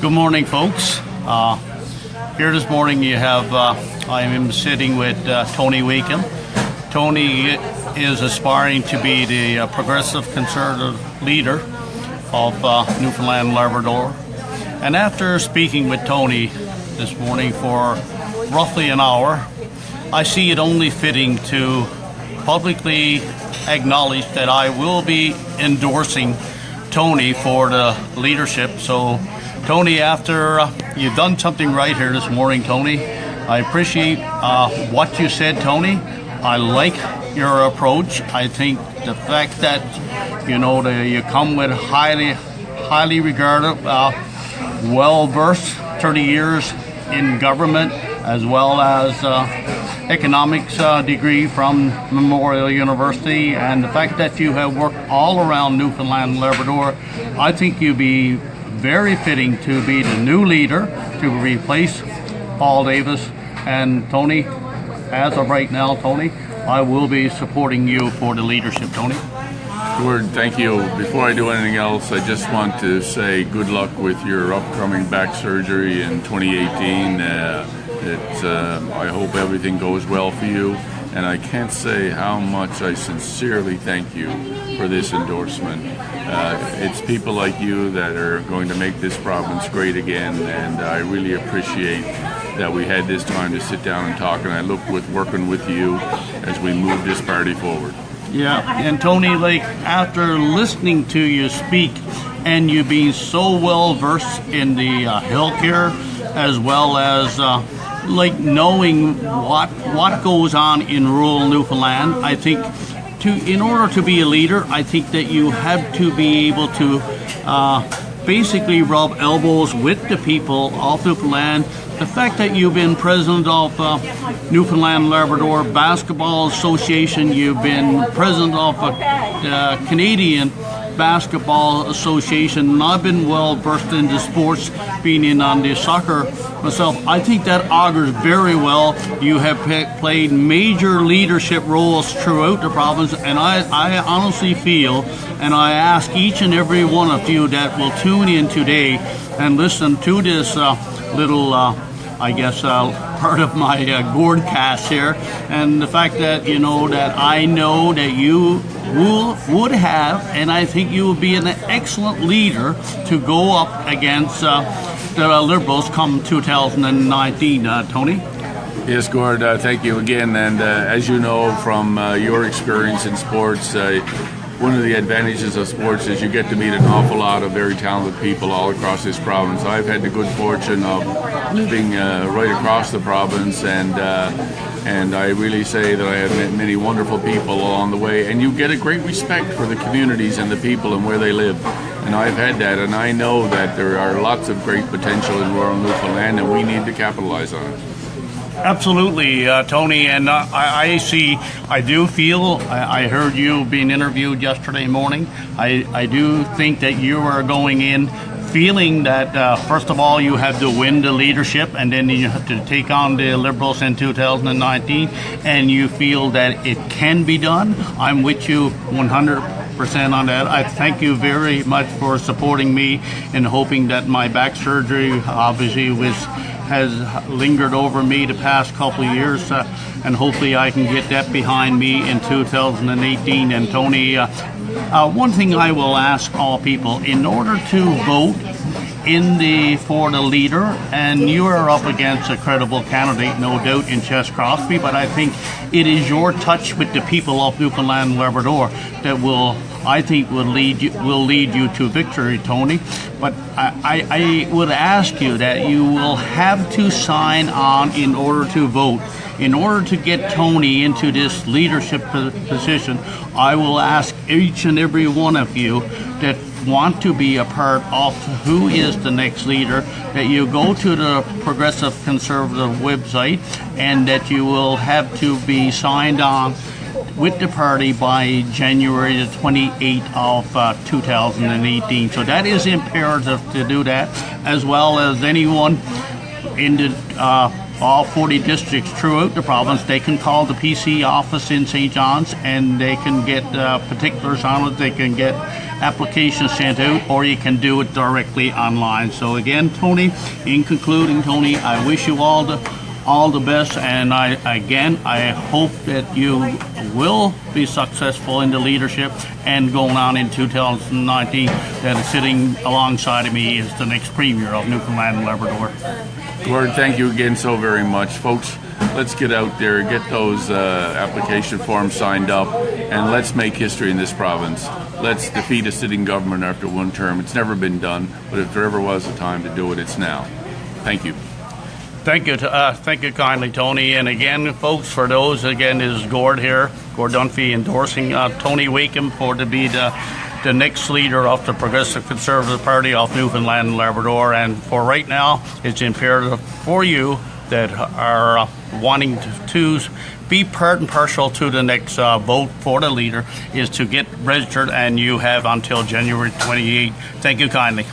Good morning, folks. Here this morning you have, I am sitting with Tony Wakeham. Tony is aspiring to be the progressive conservative leader of Newfoundland and Labrador. And after speaking with Tony this morning for roughly an hour, I see it only fitting to publicly acknowledge that I will be endorsing Tony for the leadership. So Tony, after you've done something right here this morning, Tony, I appreciate what you said, Tony. I like your approach. I think the fact that you come with highly regarded, well-versed 30 years in government, as well as economics degree from Memorial University, and the fact that you have worked all around Newfoundland and Labrador, I think you'd be very fitting to be the new leader to replace Paul Davis. And Tony, as of right now, Tony, I will be supporting you for the leadership, Tony. Gord, thank you. Before I do anything else, I just want to say good luck with your upcoming back surgery in 2018. I hope everything goes well for you, and I can't say how much I sincerely thank you for this endorsement. It's people like you that are going to make this province great again, and I really appreciate that we had this time to sit down and talk, and I look with working with you as we move this party forward. Yeah, and Tony, after listening to you speak and you being so well versed in the healthcare, as well as knowing what goes on in rural Newfoundland, I think in order to be a leader, I think that you have to be able to basically rub elbows with the people of Newfoundland. The fact that you've been president of Newfoundland and Labrador Basketball Association, you've been president of the Canadian Basketball Association, and I've been well versed into sports, being in on the soccer myself. I think that augurs very well. You have played major leadership roles throughout the province, and I honestly feel, and I ask each and every one of you that will tune in today and listen to this little part of my Gordcast here, and the fact that that I know that you would have, and I think you will be an excellent leader to go up against the Liberals come 2019, Tony. Yes, Gord, thank you again, and as you know from your experience in sports, one of the advantages of sports is you get to meet an awful lot of very talented people all across this province. I've had the good fortune of living right across the province, and I really say that I have met many wonderful people along the way, and you get a great respect for the communities and the people and where they live. And I've had that, and I know that there are lots of great potential in rural Newfoundland, and we need to capitalize on it. Absolutely, Tony, and I do feel, I heard you being interviewed yesterday morning, I do think that you are going in feeling that, first of all, you have to win the leadership, and then you have to take on the Liberals in 2019, and you feel that it can be done. I'm with you 100% on that. I thank you very much for supporting me and hoping that my back surgery obviously has lingered over me the past couple of years, and hopefully I can get that behind me in 2018. And Tony, one thing I will ask all people, in order to vote for the leader, and you are up against a credible candidate, no doubt, in Chess Crosby, but I think it is your touch with the people of Newfoundland and Labrador that will lead you to victory, Tony. But I would ask you that you will have to sign on in order to vote. In order to get Tony into this leadership position, I will ask each and every one of you that want to be a part of who is the next leader, that you go to the Progressive Conservative website, and that you will have to be signed on with the party by January the 28th of 2018. So that is imperative to do that, as well as anyone in the all 40 districts throughout the province. They can call the PC office in St. John's, and they can get particulars on it. They can get applications sent out, or you can do it directly online. So again, Tony, in concluding, Tony, I wish you all the best, and I hope that you will be successful in the leadership. And going on in 2019, that sitting alongside of me is the next Premier of Newfoundland and Labrador. Gord, thank you again so very much. Folks, let's get out there, get those application forms signed up, and let's make history in this province. Let's defeat a sitting government after one term. It's never been done, but if there ever was a time to do it, it's now. Thank you. Thank you kindly, Tony. And again, folks, for those, again, is Gord here, Gord Dunphy endorsing Tony Wakeham to be the next leader of the Progressive Conservative Party of Newfoundland and Labrador. And for right now, it's imperative for you that are wanting to be part and partial to the next vote for the leader is to get registered, and you have until January 28th. Thank you kindly.